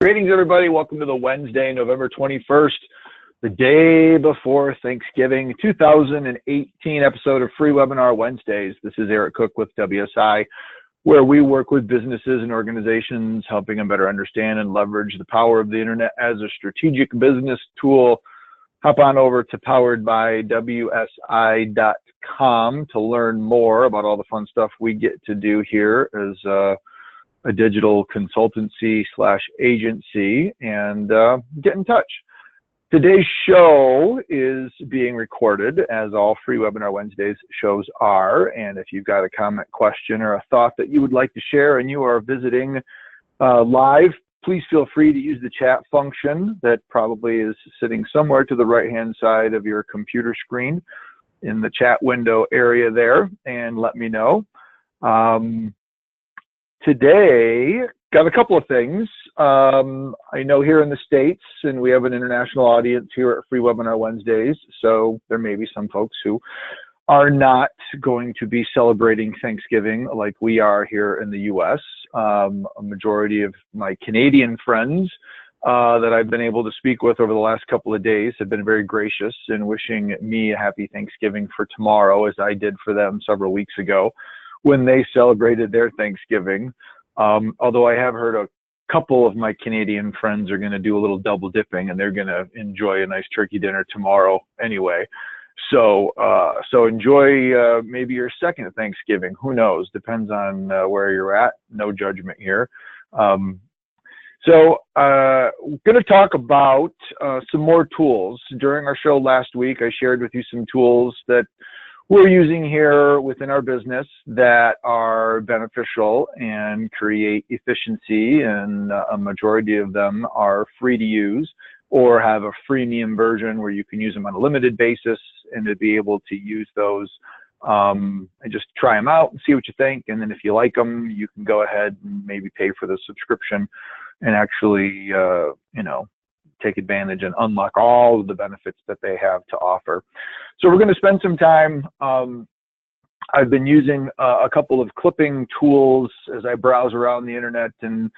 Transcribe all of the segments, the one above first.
Greetings, everybody. Welcome to the Wednesday, November 21st, the day before Thanksgiving, 2018 episode of Free Webinar Wednesdays. This is Eric Cook with WSI, where we work with businesses and organizations, helping them better understand and leverage the power of the internet as a strategic business tool. Hop on over to poweredbywsi.com to learn more about all the fun stuff we get to do here as a digital consultancy / agency, and get in touch. Today's show is being recorded, as all Free Webinar Wednesdays shows are, and if you've got a comment, question, or a thought that you would like to share and you are visiting live, please feel free to use the chat function that probably is sitting somewhere to the right-hand side of your computer screen in the chat window area there, and let me know. Today, got a couple of things. I know here in the States, and we have an international audience here at Free Webinar Wednesdays, so there may be some folks who are not going to be celebrating Thanksgiving like we are here in the U.S. A majority of my Canadian friends that I've been able to speak with over the last couple of days have been very gracious in wishing me a happy Thanksgiving for tomorrow, as I did for them several weeks ago when they celebrated their Thanksgiving. Although I have heard a couple of my Canadian friends are going to do a little double dipping, and they're going to enjoy a nice turkey dinner tomorrow anyway. So enjoy maybe your second Thanksgiving. Who knows? Depends on where you're at. No judgment here. We're going to talk about some more tools. During our show last week, I shared with you some tools that we're using here within our business that are beneficial and create efficiency, and a majority of them are free to use or have a freemium version where you can use them on a limited basis, and to be able to use those and just try them out and see what you think. And then if you like them, you can go ahead and maybe pay for the subscription and actually, take advantage and unlock all of the benefits that they have to offer. So we're going to spend some time. I've been using a couple of clipping tools as I browse around the internet and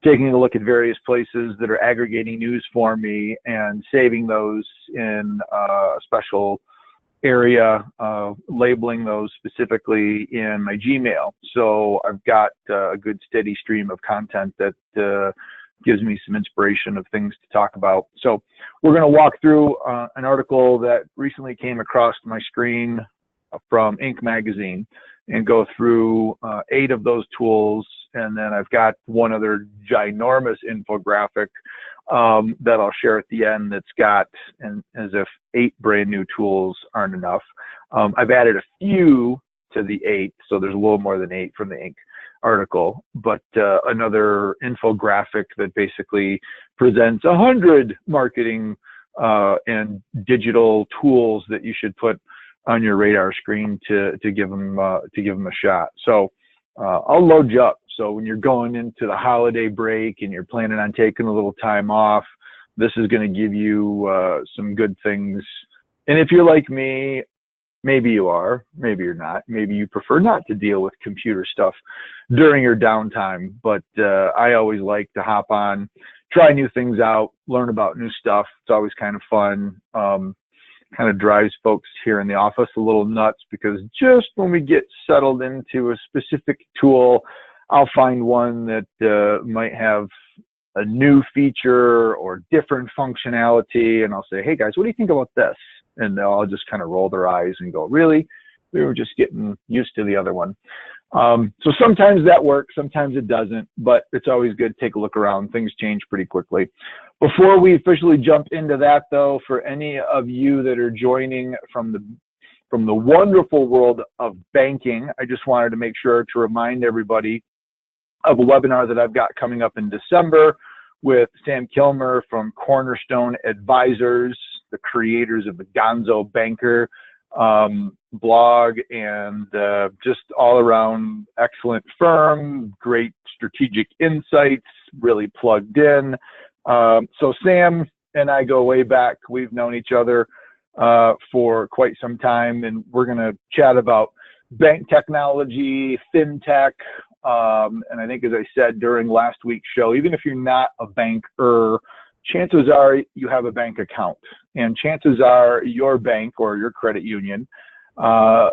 taking a look at various places that are aggregating news for me and saving those in a special area, labeling those specifically in my Gmail. So I've got a good steady stream of content that gives me some inspiration of things to talk about. So we're going to walk through an article that recently came across my screen from Inc. magazine and go through 8 of those tools. And then I've got one other ginormous infographic that I'll share at the end that's got, and as if 8 brand new tools aren't enough. I've added a few to the 8, so there's a little more than 8 from the Inc. article, but another infographic that basically presents 100 marketing and digital tools that you should put on your radar screen to give them a shot. So I'll load you up. So when you're going into the holiday break and you're planning on taking a little time off, this is going to give you some good things. And if you're like me, maybe you are, maybe you're not. Maybe you prefer not to deal with computer stuff during your downtime. But I always like to hop on, try new things out, learn about new stuff. It's always kind of fun. Kind of drives folks here in the office a little nuts, because just when we get settled into a specific tool, I'll find one that might have a new feature or different functionality, and I'll say, hey guys, what do you think about this? And they'll all just kind of roll their eyes and go, really? We were just getting used to the other one. So sometimes that works, sometimes it doesn't, but it's always good to take a look around. Things change pretty quickly. Before we officially jump into that, though, for any of you that are joining from the wonderful world of banking, I just wanted to make sure to remind everybody of a webinar that I've got coming up in December with Sam Kilmer from Cornerstone Advisors, the creators of the Gonzo Banker blog, and just all around excellent firm, great strategic insights, really plugged in. So Sam and I go way back. We've known each other for quite some time, and we're going to chat about bank technology, fintech, And I think, as I said during last week's show, even if you're not a banker, chances are you have a bank account, and chances are your bank or your credit union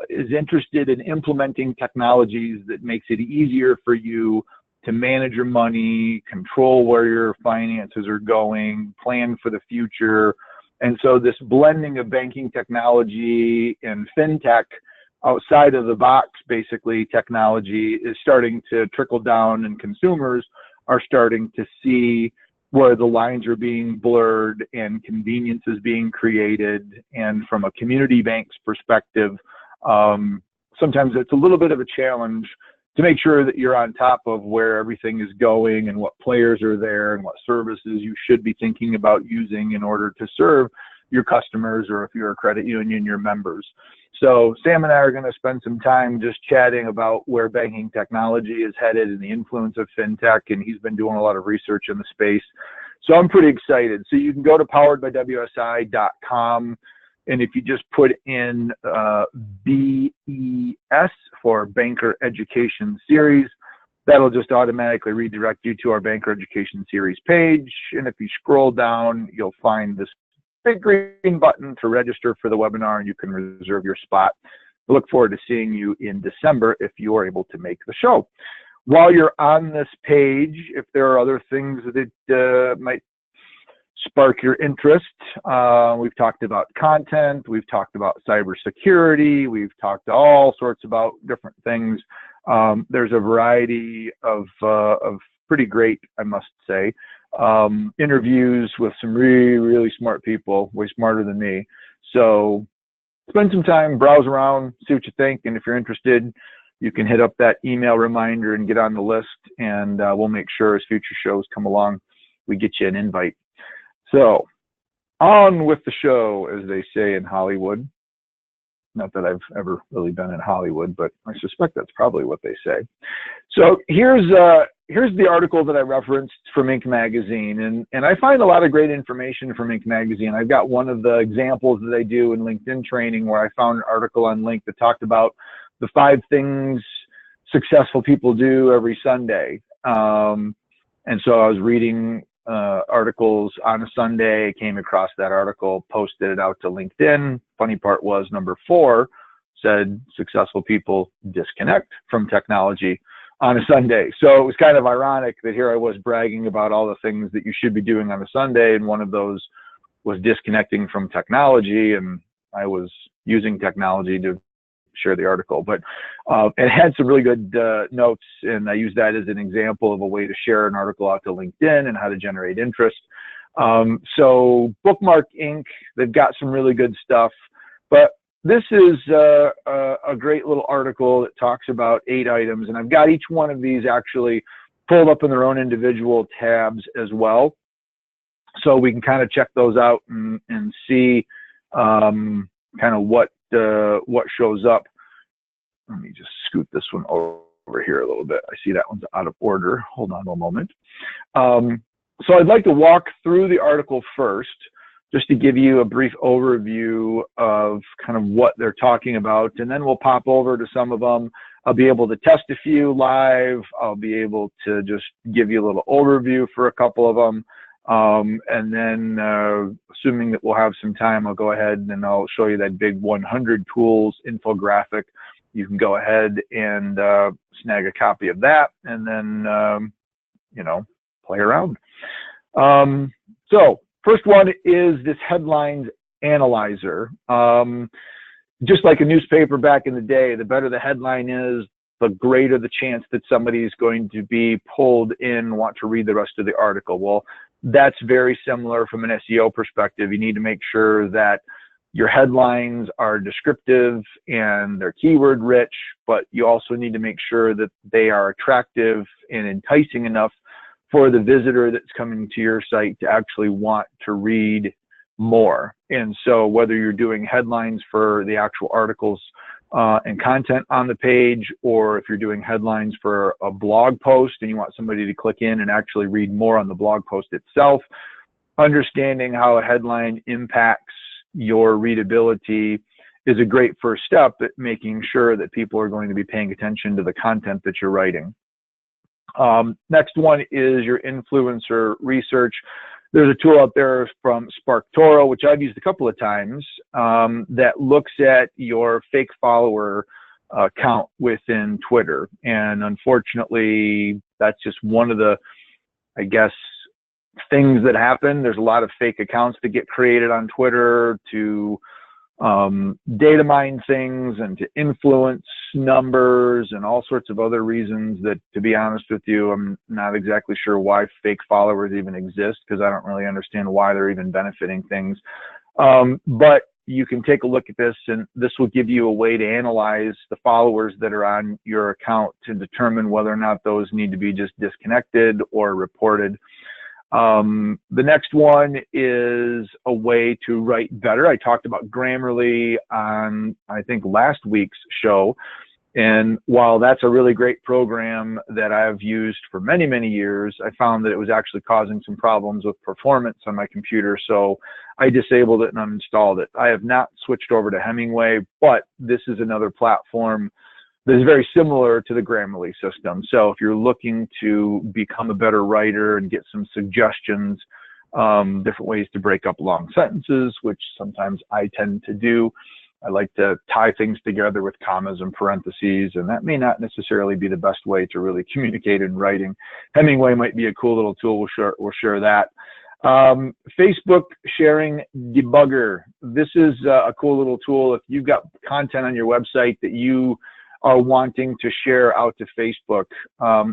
is interested in implementing technologies that makes it easier for you to manage your money, control where your finances are going, plan for the future. And so this blending of banking technology and fintech, outside of the box, basically, technology is starting to trickle down, and consumers are starting to see where the lines are being blurred and convenience is being created. And from a community bank's perspective, sometimes it's a little bit of a challenge to make sure that you're on top of where everything is going and what players are there and what services you should be thinking about using in order to serve your customers, or if you're a credit union, your members. So Sam and I are going to spend some time just chatting about where banking technology is headed and the influence of fintech, and he's been doing a lot of research in the space. So I'm pretty excited. So you can go to poweredbywsi.com, and if you just put in BES for Banker Education Series, that'll just automatically redirect you to our Banker Education Series page. And if you scroll down, you'll find this big green button to register for the webinar, and you can reserve your spot. I look forward to seeing you in December if you are able to make the show. While you're on this page, if there are other things that might spark your interest, we've talked about content, we've talked about cybersecurity, we've talked all sorts about different things. There's a variety of pretty great, I must say, interviews with some really, really smart people, way smarter than me. So spend some time, browse around, see what you think, and if you're interested, you can hit up that email reminder and get on the list, and we'll make sure as future shows come along, we get you an invite. So on with the show, as they say in Hollywood. Not that I've ever really been in Hollywood, but I suspect that's probably what they say. So here's the article that I referenced from Inc. Magazine, and I find a lot of great information from Inc. Magazine. I've got one of the examples that I do in LinkedIn training where I found an article on Link that talked about the 5 things successful people do every Sunday. And so I was reading articles on a Sunday, came across that article, posted it out to LinkedIn. Funny part was number 4 said successful people disconnect from technology on a Sunday. So it was kind of ironic that here I was bragging about all the things that you should be doing on a Sunday, and one of those was disconnecting from technology, and I was using technology to share the article. But it had some really good notes, and I use that as an example of a way to share an article out to LinkedIn and how to generate interest. So Bookmark Inc., they've got some really good stuff, but this is a great little article that talks about 8 items, and I've got each one of these actually pulled up in their own individual tabs as well, so we can kind of check those out and see kind of what shows up. Let me just scoot this one over here a little bit. I see that one's out of order. Hold on one moment. So I'd like to walk through the article first, just to give you a brief overview of kind of what they're talking about, and then we'll pop over to some of them. I'll be able to test a few live. I'll be able to just give you a little overview for a couple of them. And then assuming that we'll have some time, I'll go ahead and I'll show you that big 100 tools infographic. You can go ahead and snag a copy of that, and then, you know, play around. So first one is this headlines analyzer. Just like a newspaper back in the day, the better the headline is, the greater the chance that somebody is going to be pulled in, want to read the rest of the article. Well, that's very similar from an SEO perspective. You need to make sure that your headlines are descriptive and they're keyword rich, but you also need to make sure that they are attractive and enticing enough for the visitor that's coming to your site to actually want to read more. And so whether you're doing headlines for the actual articles and content on the page, or if you're doing headlines for a blog post and you want somebody to click in and actually read more on the blog post itself, understanding how a headline impacts your readability is a great first step at making sure that people are going to be paying attention to the content that you're writing. Next one is your influencer research. There's a tool out there from SparkToro, which I've used a couple of times, that looks at your fake follower count within Twitter. And unfortunately, that's just one of the, I guess, things that happen. There's a lot of fake accounts that get created on Twitter to data mine things and to influence numbers and all sorts of other reasons that, to be honest with you, I'm not exactly sure why fake followers even exist, because I don't really understand why they're even benefiting things. But you can take a look at this, and this will give you a way to analyze the followers that are on your account to determine whether or not those need to be just disconnected or reported. The next one is a way to write better. I talked about Grammarly on, I think, last week's show. And while that's a really great program that I've used for many, many years, I found that it was actually causing some problems with performance on my computer. So I disabled it and uninstalled it. I have not switched over to Hemingway, but this is another platform that is very similar to the Grammarly system. So if you're looking to become a better writer and get some suggestions, different ways to break up long sentences, which sometimes I tend to do. I like to tie things together with commas and parentheses, and that may not necessarily be the best way to really communicate in writing. Hemingway might be a cool little tool. We'll share that. Facebook sharing debugger. This is a cool little tool. If you've got content on your website that you are wanting to share out to Facebook.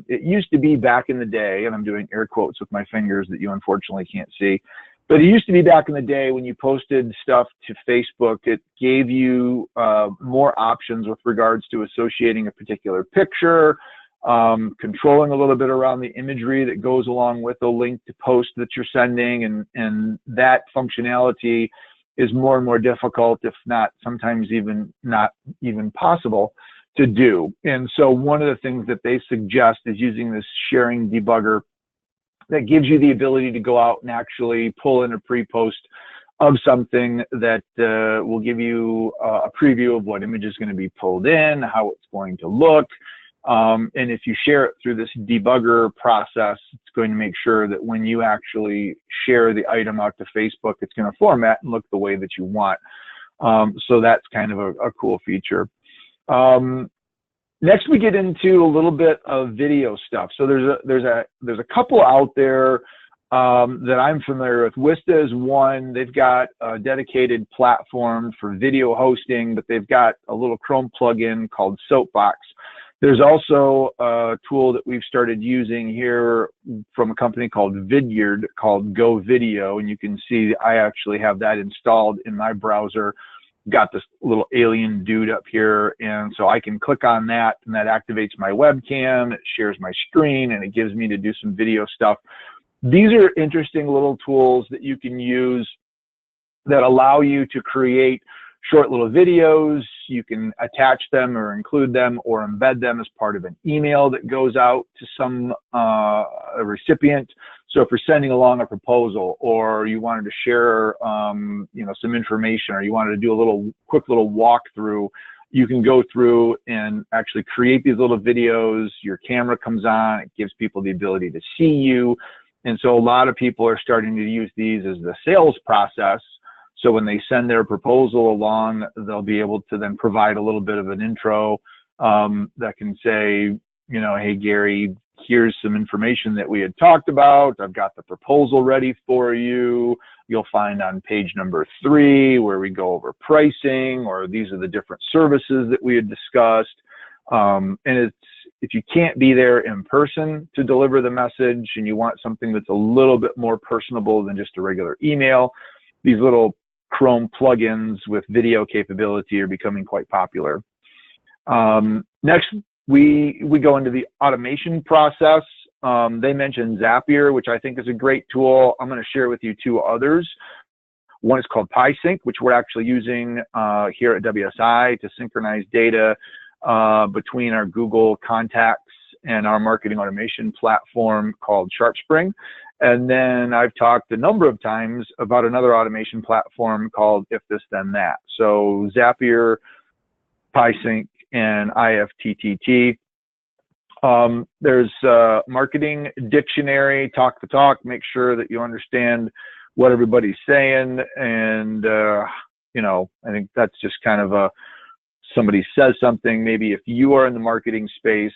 It used to be back in the day, and I'm doing air quotes with my fingers that you unfortunately can't see, but it used to be back in the day when you posted stuff to Facebook, it gave you more options with regards to associating a particular picture, controlling a little bit around the imagery that goes along with the link to post that you're sending, and that functionality is more and more difficult, if not sometimes even not even possible to do. And so one of the things that they suggest is using this sharing debugger that gives you the ability to go out and actually pull in a pre-post of something that will give you a preview of what image is going to be pulled in, how it's going to look. And if you share it through this debugger process, it's going to make sure that when you actually share the item out to Facebook, it's going to format and look the way that you want. So that's kind of a cool feature. Next, we get into a little bit of video stuff. So there's a couple out there that I'm familiar with. Wista is one. They've got a dedicated platform for video hosting, but they've got a little Chrome plugin called Soapbox. There's also a tool that we've started using here from a company called Vidyard called Go Video, and you can see I actually have that installed in my browser. Got this little alien dude up here, and so I can click on that, and that activates my webcam, it shares my screen, and it gives me to do some video stuff. These are interesting little tools that you can use that allow you to create short little videos. You can attach them or include them or embed them as part of an email that goes out to some a recipient. So if you're sending along a proposal, or you wanted to share some information, or you wanted to do a quick little walkthrough, you can go through and actually create these little videos. Your camera comes on, it gives people the ability to see you. And so a lot of people are starting to use these as the sales process. So when they send their proposal along, they'll be able to then provide a little bit of an intro that can say, hey, Gary, here's some information that we had talked about. I've got the proposal ready for you. You'll find on page number 3 where we go over pricing, or these are the different services that we had discussed. And if you can't be there in person to deliver the message, and you want something that's a little bit more personable than just a regular email, these little Chrome plugins with video capability are becoming quite popular. Next, we go into the automation process. They mentioned Zapier, which I think is a great tool. I'm going to share with you 2 others. One is called PieSync, which we're actually using here at WSI to synchronize data between our Google contacts and our marketing automation platform called SharpSpring. And then I've talked a number of times about another automation platform called If This Then That. So Zapier, PieSync, and IFTTT There's marketing dictionary, talk the talk, make sure that you understand what everybody's saying. And, you know, I think that's just kind of somebody says something, maybe if you are in the marketing space,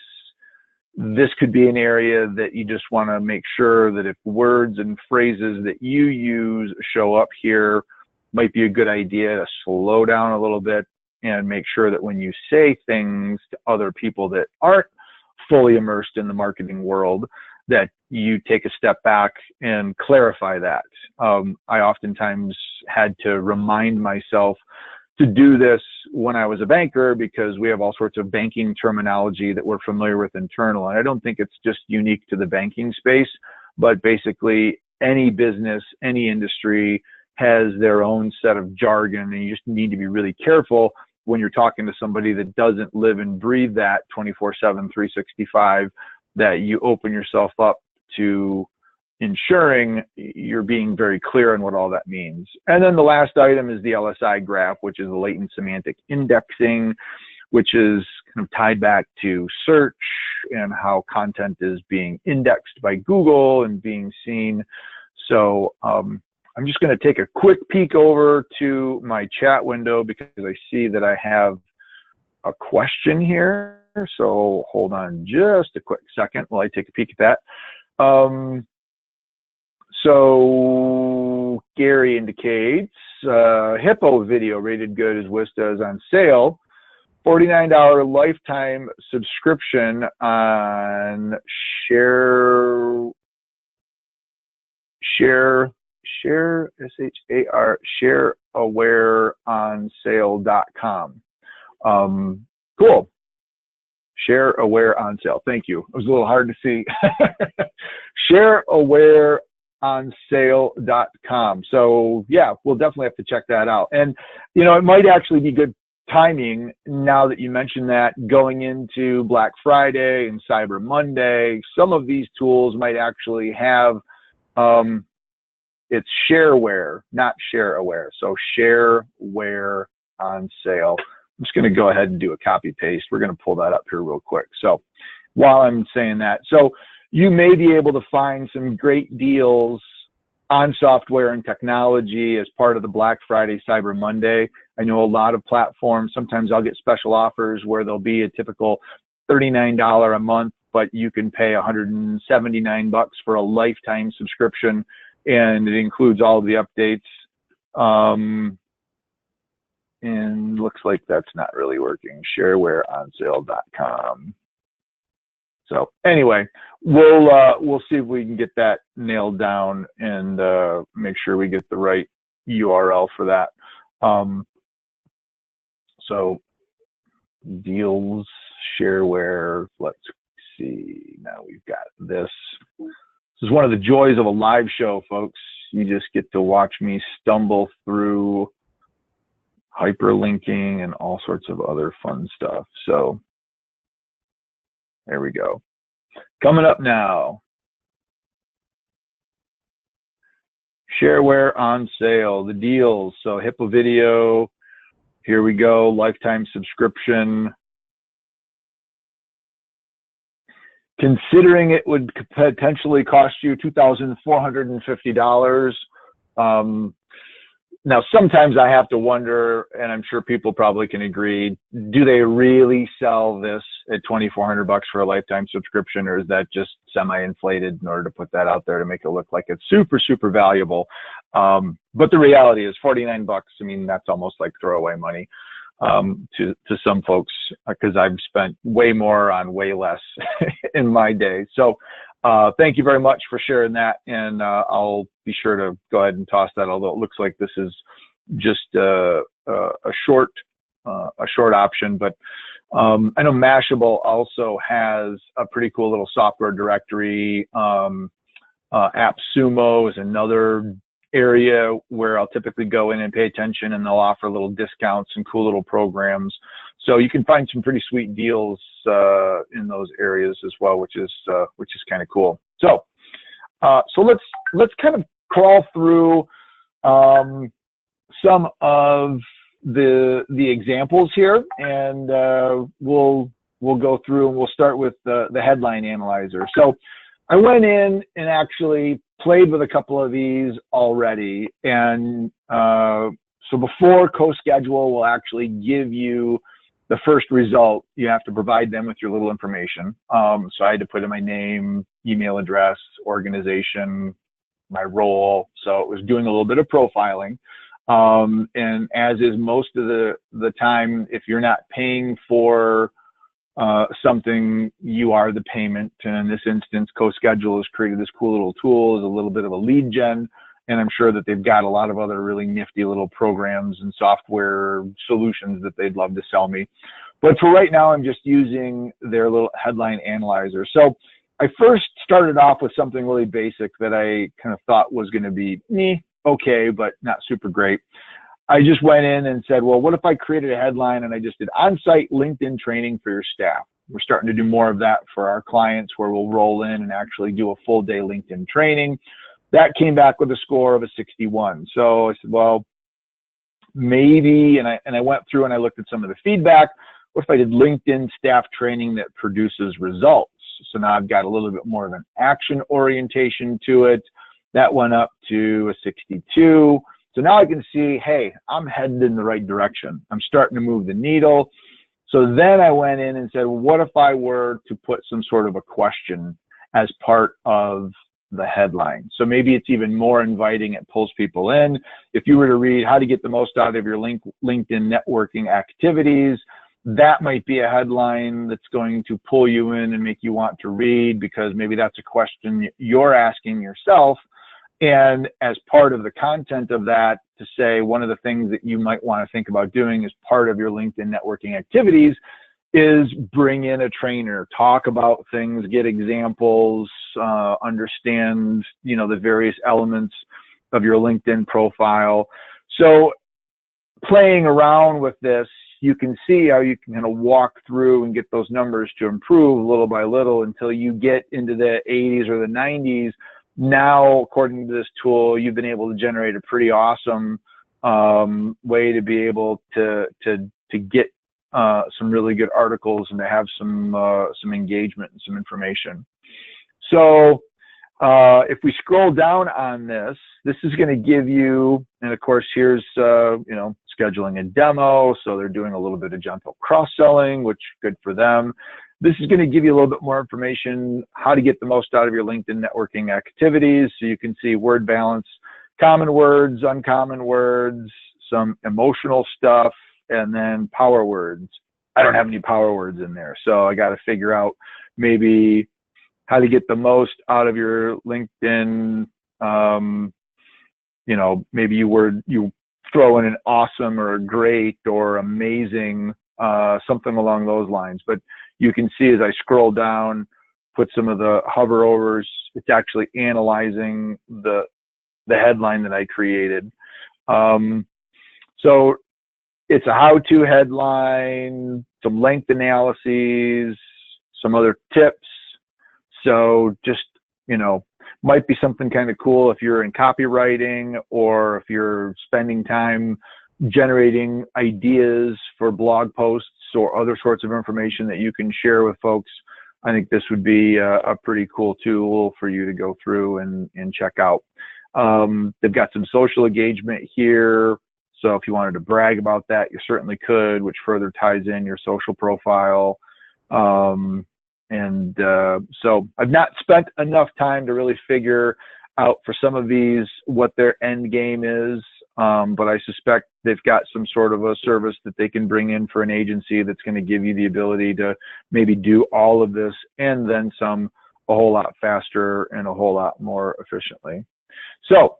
this could be an area that you just want to make sure that if words and phrases that you use show up here, might be a good idea to slow down a little bit and make sure that when you say things to other people that aren't fully immersed in the marketing world, that you take a step back and clarify that. I oftentimes had to remind myself to do this when I was a banker, because we have all sorts of banking terminology that we're familiar with internal. And I don't think it's just unique to the banking space, but basically any business, any industry has their own set of jargon, and you just need to be really careful when you're talking to somebody that doesn't live and breathe that 24/7, 365, that you open yourself up to ensuring you're being very clear on what all that means. And then the last item is the LSI graph, which is the latent semantic indexing, which is kind of tied back to search and how content is being indexed by Google and being seen. So I'm just going to take a quick peek over to my chat window because I see that I have a question here. So hold on just a quick second while I take a peek at that. So Gary indicates Hippo video rated good as Wista is on sale. $49 lifetime subscription on shareawareonsale.com. Cool. Share Aware on sale. Thank you. It was a little hard to see. shareawareonsale.com. So yeah, we'll definitely have to check that out. And you know, it might actually be good timing now that you mentioned that, going into Black Friday and Cyber Monday. Some of these tools might actually have it's shareware, not share aware. So shareware on sale. I'm just going to go ahead and do a copy paste. We're going to pull that up here real quick. So while I'm saying that, so you may be able to find some great deals on software and technology as part of the Black Friday Cyber Monday. I know a lot of platforms, sometimes I'll get special offers where there'll be a typical $39 a month, but you can pay $179 for a lifetime subscription, and it includes all of the updates. And looks like that's not really working. Sharewareonsale.com. So anyway, we'll see if we can get that nailed down and make sure we get the right URL for that. So deals, shareware, let's see. Now we've got this. This is one of the joys of a live show, folks. You just get to watch me stumble through hyperlinking and all sorts of other fun stuff. So there we go. Coming up now. Shareware on sale, the deals. So Hippo Video, here we go, lifetime subscription. Considering it would potentially cost you $2,450. Now, sometimes I have to wonder, and I'm sure people probably can agree, do they really sell this at $2,400 for a lifetime subscription, or is that just semi-inflated in order to put that out there to make it look like it's super, super valuable? But the reality is $49, I mean, that's almost like throwaway money to some folks, because I've spent way more on way less in my day. So thank you very much for sharing that, and I'll be sure to go ahead and toss that, although it looks like this is just a short option. But I know Mashable also has a pretty cool little software directory. AppSumo is another area where I'll typically go in and pay attention, and they'll offer little discounts and cool little programs. So you can find some pretty sweet deals in those areas as well, which is kind of cool. So let's kind of crawl through some of the examples here, and we'll we'll go through and we'll start with the headline analyzer. So I went in and actually played with a couple of these already. And so before CoSchedule will actually give you the first result, you have to provide them with your little information. So I had to put in my name, email address, organization, my role. So it was doing a little bit of profiling. And as is most of the time, if you're not paying for something, you are the payment. And in this instance, CoSchedule has created this cool little tool as a little bit of a lead gen. And I'm sure that they've got a lot of other really nifty little programs and software solutions that they'd love to sell me. But for right now, I'm just using their little headline analyzer. So I first started off with something really basic that I kind of thought was going to be okay, but not super great. I just went in and said, well, what if I created a headline and I just did on-site LinkedIn training for your staff? We're starting to do more of that for our clients, where we'll roll in and actually do a full day LinkedIn training. That came back with a score of a 61. So I said, well, maybe, and I went through and I looked at some of the feedback. What if I did LinkedIn staff training that produces results? So now I've got a little bit more of an action orientation to it. That went up to a 62. So now I can see, hey, I'm headed in the right direction. I'm starting to move the needle. So then I went in and said, well, what if I were to put some sort of a question as part of the headline? So maybe it's even more inviting. It pulls people in. If you were to read how to get the most out of your LinkedIn networking activities, that might be a headline that's going to pull you in and make you want to read, because maybe that's a question you're asking yourself. And as part of the content of that, to say one of the things that you might want to think about doing as part of your LinkedIn networking activities is bring in a trainer, talk about things, get examples, understand, the various elements of your LinkedIn profile. So playing around with this, you can see how you can kind of walk through and get those numbers to improve little by little until you get into the 80s or the 90s. Now, according to this tool, you've been able to generate a pretty awesome way to be able to get some really good articles and to have some engagement and some information. So if we scroll down on this, this is going to give you, and of course, here's scheduling a demo. So they're doing a little bit of gentle cross-selling, which is good for them. This is going to give you a little bit more information, how to get the most out of your LinkedIn networking activities. So you can see word balance, common words, uncommon words, some emotional stuff, and then power words. I don't have any power words in there. So I got to figure out maybe how to get the most out of your LinkedIn. Maybe you throw in an awesome or a great or amazing, something along those lines. But you can see as I scroll down, put some of the hover overs, it's actually analyzing the headline that I created. So it's a how-to headline, some length analyses, some other tips. So just, might be something kind of cool if you're in copywriting, or if you're spending time generating ideas for blog posts or other sorts of information that you can share with folks. I think this would be a pretty cool tool for you to go through and check out. They've got some social engagement here. So if you wanted to brag about that, you certainly could, which further ties in your social profile. So I've not spent enough time to really figure out for some of these what their end game is. But I suspect they've got some sort of a service that they can bring in for an agency that's going to give you the ability to maybe do all of this and then some a whole lot faster and a whole lot more efficiently. So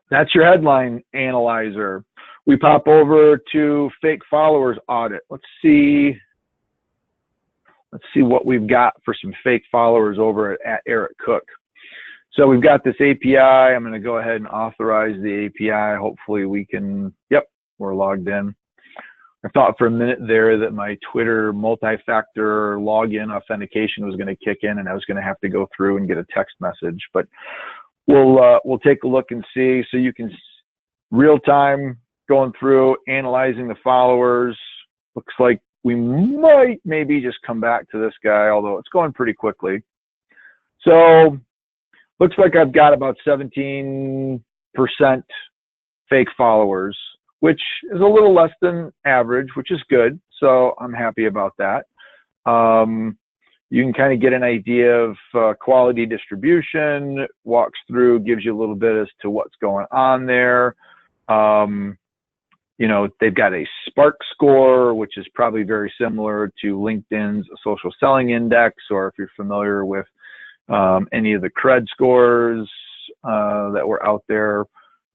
that's your headline analyzer. We pop over to fake followers audit. Let's see what we've got for some fake followers over at Eric Cook. So we've got this API. I'm going to go ahead and authorize the API. Hopefully we can, yep, we're logged in. I thought for a minute there that my Twitter multi-factor login authentication was going to kick in and I was going to have to go through and get a text message, but we'll take a look and see. So you can real time going through, analyzing the followers. Looks like we might maybe just come back to this guy, although it's going pretty quickly. So looks like I've got about 17% fake followers, which is a little less than average, which is good. So I'm happy about that. You can kind of get an idea of quality distribution, walks through, gives you a little bit as to what's going on there. You know, they've got a Spark score, which is probably very similar to LinkedIn's social selling index, or if you're familiar with any of the CRED scores that were out there.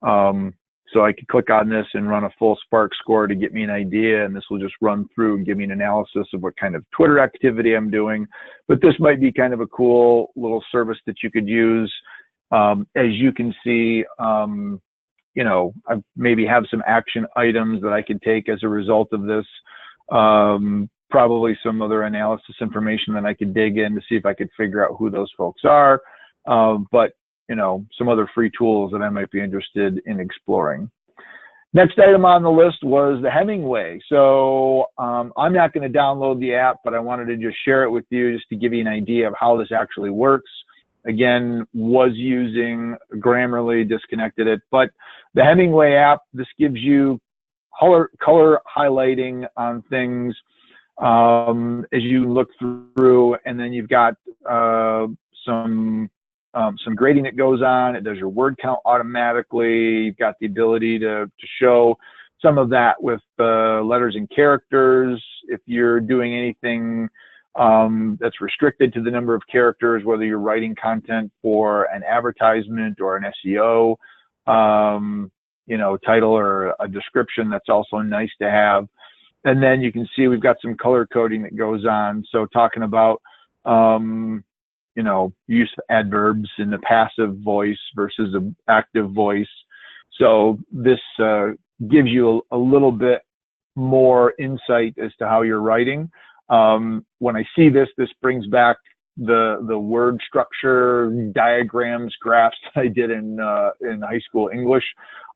So I could click on this and run a full Spark score to get me an idea, and this will just run through and give me an analysis of what kind of Twitter activity I'm doing. But this might be kind of a cool little service that you could use. As you can see, you know, I maybe have some action items that I could take as a result of this. Probably some other analysis information that I could dig in to see if I could figure out who those folks are. But you know, some other free tools that I might be interested in exploring. Next item on the list was the Hemingway. So I'm not going to download the app, but I wanted to just share it with you just to give you an idea of how this actually works. Again, was using Grammarly, disconnected it, but the Hemingway app, this gives you color highlighting on things as you look through, and then you've got some grading that goes on. It does your word count automatically. You've got the ability to show some of that with letters and characters. If you're doing anything that's restricted to the number of characters, whether you're writing content for an advertisement or an SEO, you know, title or a description, that's also nice to have. And then you can see we've got some color coding that goes on. So talking about you know, use of adverbs in the passive voice versus the active voice. So this gives you a little bit more insight as to how you're writing. When I see this, this brings back the word structure, diagrams, graphs that I did in high school English.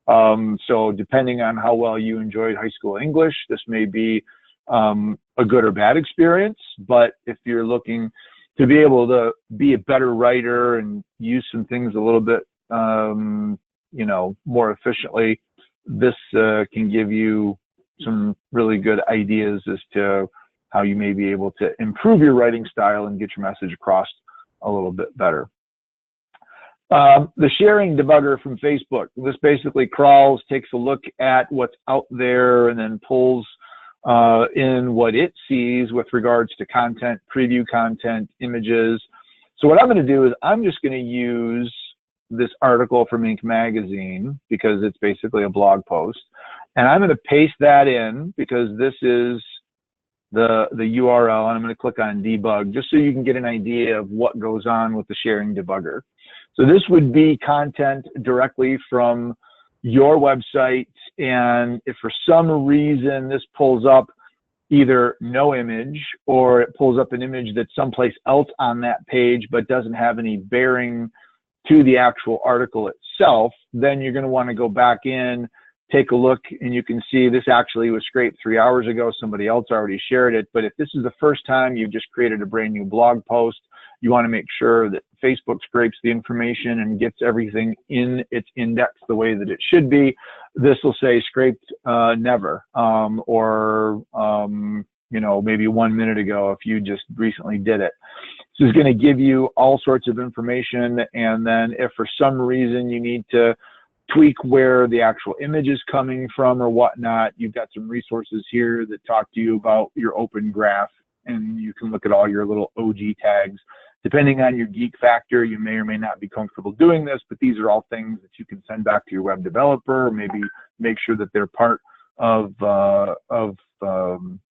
So depending on how well you enjoyed high school English, this may be a good or bad experience. But if you're looking to be able to be a better writer and use some things a little bit, you know, more efficiently, this can give you some really good ideas as to how you may be able to improve your writing style and get your message across a little bit better. The sharing debugger from Facebook. This basically crawls, takes a look at what's out there, and then pulls in what it sees with regards to content, preview content, images. So what I'm going to do is I'm just going to use this article from Inc. magazine because it's basically a blog post, and I'm going to paste that in because this is the URL, and I'm going to click on debug just so you can get an idea of what goes on with the sharing debugger. So this would be content directly from your website, and if for some reason this pulls up either no image or it pulls up an image that's someplace else on that page but doesn't have any bearing to the actual article itself, then you're going to want to go back in, take a look, and you can see this actually was scraped 3 hours ago. Somebody else already shared it. But if this is the first time you've just created a brand new blog post, you want to make sure that Facebook scrapes the information and gets everything in its index the way that it should be. This will say scraped never, or you know, maybe 1 minute ago if you just recently did it. This is going to give you all sorts of information, and then if for some reason you need to tweak where the actual image is coming from or whatnot, you've got some resources here that talk to you about your open graph, and you can look at all your little OG tags. Depending on your geek factor, you may or may not be comfortable doing this, but these are all things that you can send back to your web developer, or maybe make sure that they're part of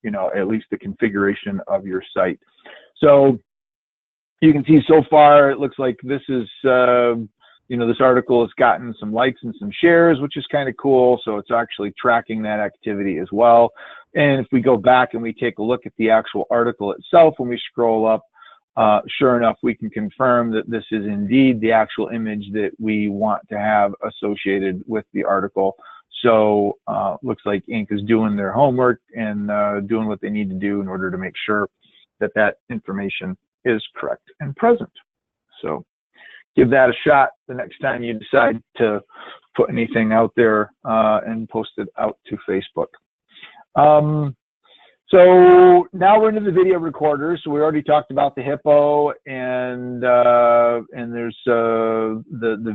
you know, at least the configuration of your site. So you can see so far, it looks like this is, you know, this article has gotten some likes and some shares, which is kind of cool. So it's actually tracking that activity as well. And if we go back and we take a look at the actual article itself, when we scroll up, sure enough, we can confirm that this is indeed the actual image that we want to have associated with the article. So looks like Inc. is doing their homework and doing what they need to do in order to make sure that that information is correct and present. So give that a shot the next time you decide to put anything out there and post it out to Facebook. So now we're into the video recorder. So we already talked about the Hippo, and there's the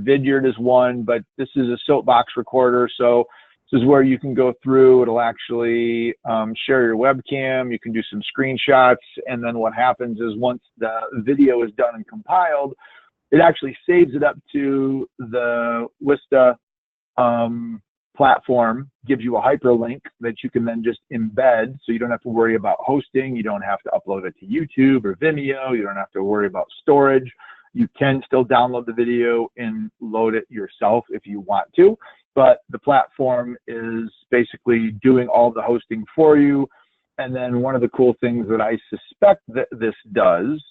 Vidyard is one, but this is a soapbox recorder. So this is where you can go through. It'll actually share your webcam. You can do some screenshots, and then what happens is once the video is done and compiled, it actually saves it up to the Wista platform, gives you a hyperlink that you can then just embed, so you don't have to worry about hosting, you don't have to upload it to YouTube or Vimeo, you don't have to worry about storage. You can still download the video and load it yourself if you want to, but the platform is basically doing all the hosting for you. And then one of the cool things that I suspect that this does,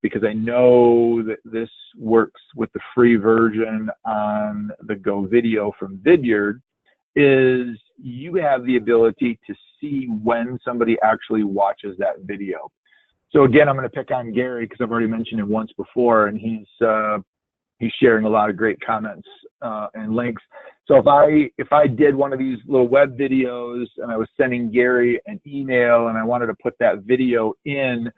because I know that this works with the free version on the Go Video from Vidyard, is you have the ability to see when somebody actually watches that video. So again, I'm going to pick on Gary because I've already mentioned him once before, and he's sharing a lot of great comments and links. So if I did one of these little web videos and I was sending Gary an email and I wanted to put that video in,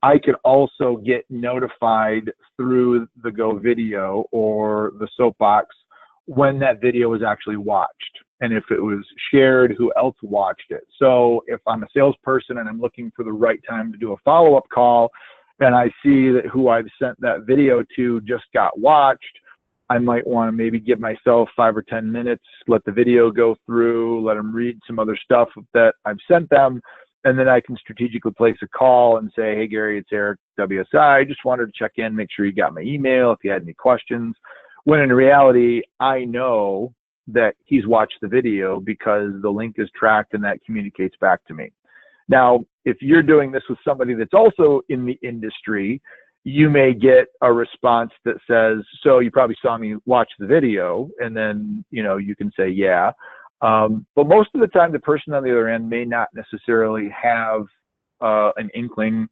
I could also get notified through the Go Video or the Soapbox when that video was actually watched, and if it was shared, who else watched it. So if I'm a salesperson and I'm looking for the right time to do a follow-up call, and I see that who I've sent that video to just got watched, I might want to maybe give myself 5 or 10 minutes, let the video go through, let them read some other stuff that I've sent them, and then I can strategically place a call and say, hey, Gary, it's Eric, WSI. Just wanted to check in, make sure you got my email if you had any questions. When in reality, I know that he's watched the video because the link is tracked and that communicates back to me. Now, if you're doing this with somebody that's also in the industry, you may get a response that says, so you probably saw me watch the video, and then, you can say, yeah. But most of the time, the person on the other end may not necessarily have an inkling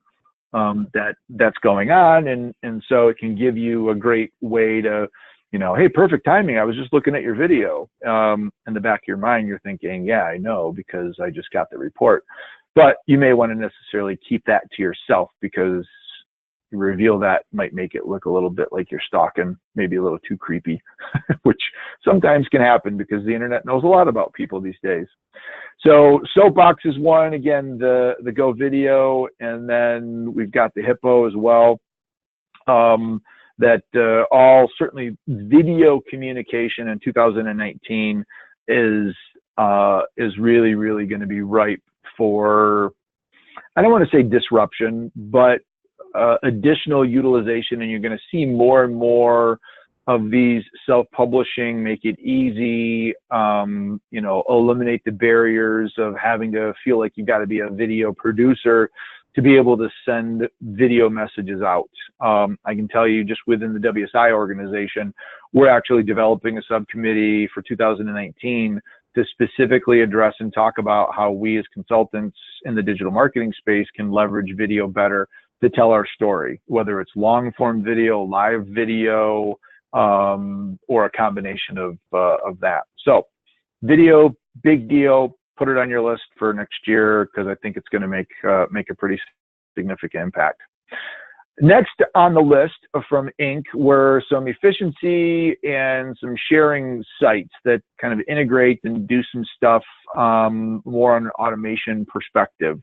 that that's going on, and so it can give you a great way to, hey, perfect timing. I was just looking at your video. In the back of your mind, you're thinking, yeah, I know because I just got the report. But you may want to necessarily keep that to yourself because reveal that might make it look a little bit like you're stalking, maybe a little too creepy, which sometimes can happen because the internet knows a lot about people these days. So Soapbox is one, again, the Go Video, and then we've got the Hippo as well. That all certainly video communication in 2019 is really, really going to be ripe for, I don't want to say disruption, but additional utilization, and you're going to see more and more of these self-publishing, make it easy, eliminate the barriers of having to feel like you've got to be a video producer to be able to send video messages out. I can tell you just within the WSI organization, we're actually developing a subcommittee for 2019 to specifically address and talk about how we as consultants in the digital marketing space can leverage video better to tell our story, whether it's long form video, live video, or a combination of that. So video, big deal. Put it on your list for next year because I think it's going to make a pretty significant impact. Next on the list from Inc. were some efficiency and some sharing sites that kind of integrate and do some stuff more on an automation perspective.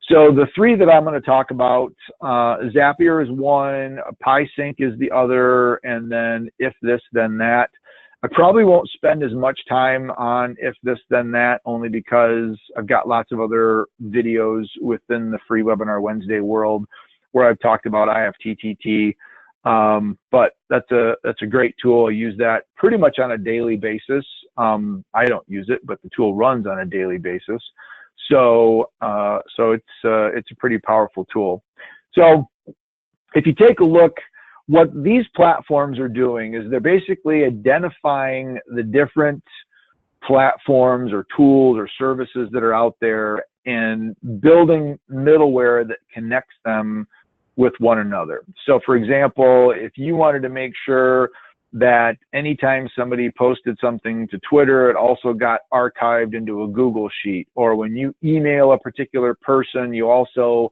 So the three that I'm going to talk about, Zapier is one, PieSync is the other, and then If This Then That. I probably won't spend as much time on If This Then That, only because I've got lots of other videos within the free Webinar Wednesday world where I've talked about IFTTT. But that's a great tool. I use that pretty much on a daily basis. I don't use it, but the tool runs on a daily basis. So it's a pretty powerful tool. So if you take a look, what these platforms are doing is they're basically identifying the different platforms or tools or services that are out there and building middleware that connects them with one another. So for example, if you wanted to make sure that anytime somebody posted something to Twitter, it also got archived into a Google Sheet, or when you email a particular person, you also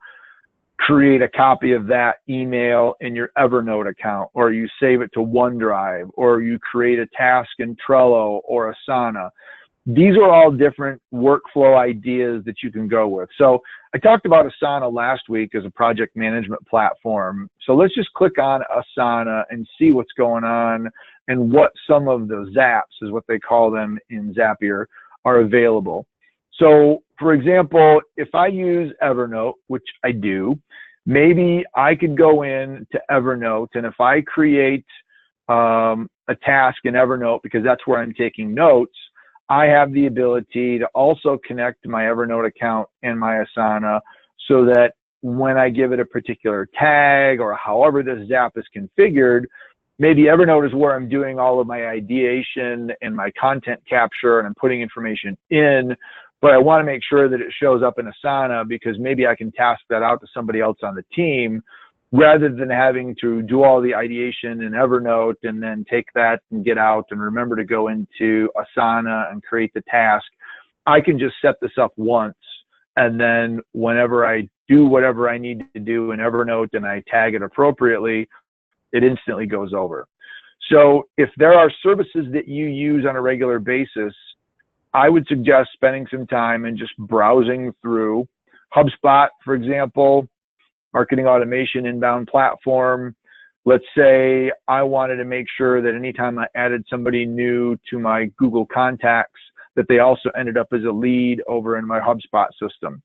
create a copy of that email in your Evernote account, or you save it to OneDrive, or you create a task in Trello or Asana. These are all different workflow ideas that you can go with. So I talked about Asana last week as a project management platform. So let's just click on Asana and see what's going on and what some of the zaps, is what they call them in Zapier, are available. So for example, if I use Evernote, which I do, maybe I could go in to Evernote, and if I create a task in Evernote, because that's where I'm taking notes, I have the ability to also connect my Evernote account and my Asana, so that when I give it a particular tag or however this Zap is configured, maybe Evernote is where I'm doing all of my ideation and my content capture and I'm putting information in, but I want to make sure that it shows up in Asana, because maybe I can task that out to somebody else on the team, rather than having to do all the ideation in Evernote and then take that and get out and remember to go into Asana and create the task. I can just set this up once, and then whenever I do whatever I need to do in Evernote and I tag it appropriately, it instantly goes over. So if there are services that you use on a regular basis, I would suggest spending some time and just browsing through. HubSpot, for example, marketing automation inbound platform. Let's say I wanted to make sure that anytime I added somebody new to my Google contacts, that they also ended up as a lead over in my HubSpot system.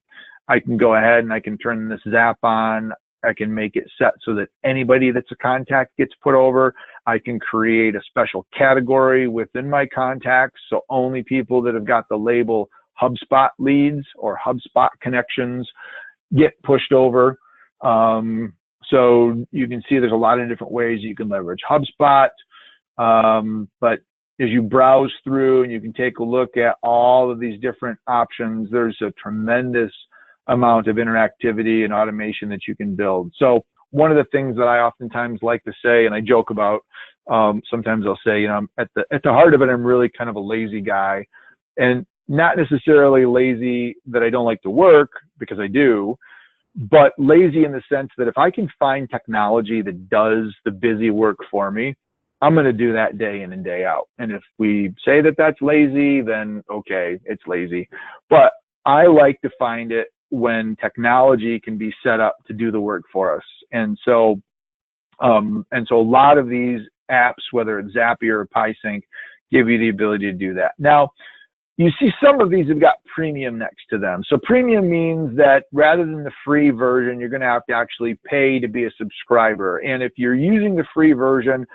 I can go ahead and I can turn this Zap on. I can make it set so that anybody that's a contact gets put over. I can create a special category within my contacts, so only people that have got the label HubSpot leads or HubSpot connections get pushed over. So you can see there's a lot of different ways you can leverage HubSpot. But as you browse through and you can take a look at all of these different options, there's a tremendous amount of interactivity and automation that you can build. So one of the things that I oftentimes like to say, and I joke about, sometimes I'll say, you know, at the heart of it, I'm really kind of a lazy guy, and not necessarily lazy that I don't like to work, because I do, but lazy in the sense that if I can find technology that does the busy work for me, I'm going to do that day in and day out. And if we say that that's lazy, then okay, it's lazy. But I like to find it when technology can be set up to do the work for us. And so a lot of these apps, whether it's Zapier or PieSync, give you the ability to do that. Now, you see some of these have got premium next to them. So premium means that rather than the free version, you're going to have to actually pay to be a subscriber. And if you're using the free version,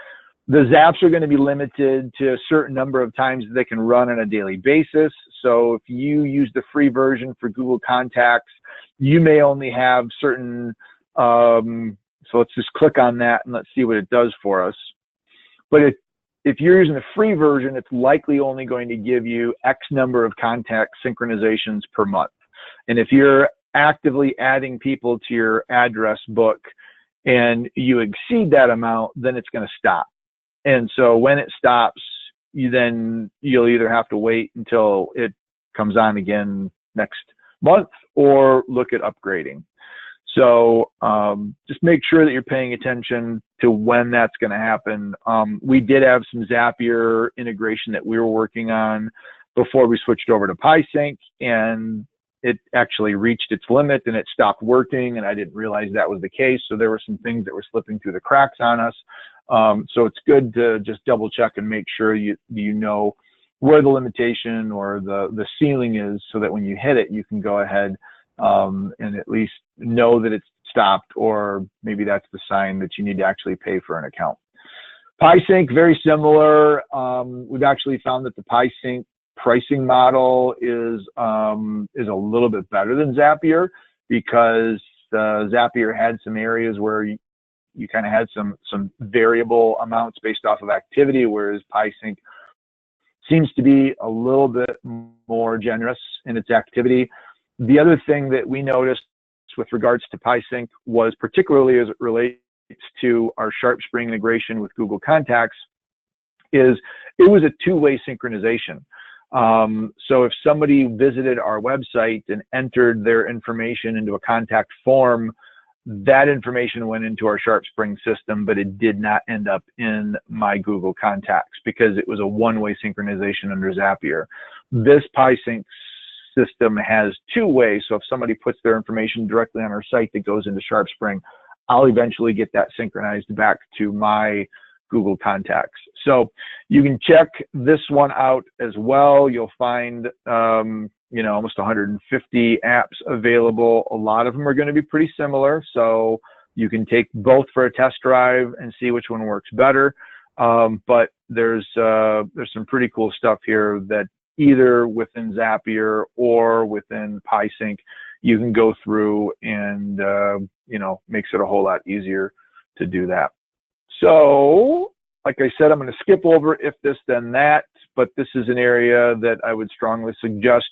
the Zaps are going to be limited to a certain number of times that they can run on a daily basis. So if you use the free version for Google Contacts, you may only have certain, so let's just click on that and let's see what it does for us. But if you're using the free version, it's likely only going to give you X number of contact synchronizations per month. And if you're actively adding people to your address book and you exceed that amount, then it's going to stop. And so when it stops, you'll either have to wait until it comes on again next month or look at upgrading. So just make sure that you're paying attention to when that's going to happen. We did have some Zapier integration that we were working on before we switched over to PieSync, and it actually reached its limit and it stopped working, and I didn't realize that was the case. So there were some things that were slipping through the cracks on us. So it's good to just double check and make sure you know where the limitation or the ceiling is, so that when you hit it, you can go ahead and at least know that it's stopped, or maybe that's the sign that you need to actually pay for an account. PieSync, very similar. We've actually found that the PieSync pricing model is a little bit better than Zapier, because Zapier had some areas where you kind of had some variable amounts based off of activity, whereas PieSync seems to be a little bit more generous in its activity. The other thing that we noticed with regards to PieSync was, particularly as it relates to our SharpSpring integration with Google Contacts, is it was a two-way synchronization. So if somebody visited our website and entered their information into a contact form, that information went into our SharpSpring system, but it did not end up in my Google Contacts because it was a one-way synchronization under Zapier. This PieSync system has two-way, so if somebody puts their information directly on our site that goes into SharpSpring, I'll eventually get that synchronized back to my Google Contacts. So you can check this one out as well. You'll find almost 150 apps available. A lot of them are going to be pretty similar, so you can take both for a test drive and see which one works better. But there's some pretty cool stuff here that either within Zapier or within PieSync you can go through, and makes it a whole lot easier to do that. So, like I said, I'm going to skip over if this then that, but this is an area that I would strongly suggest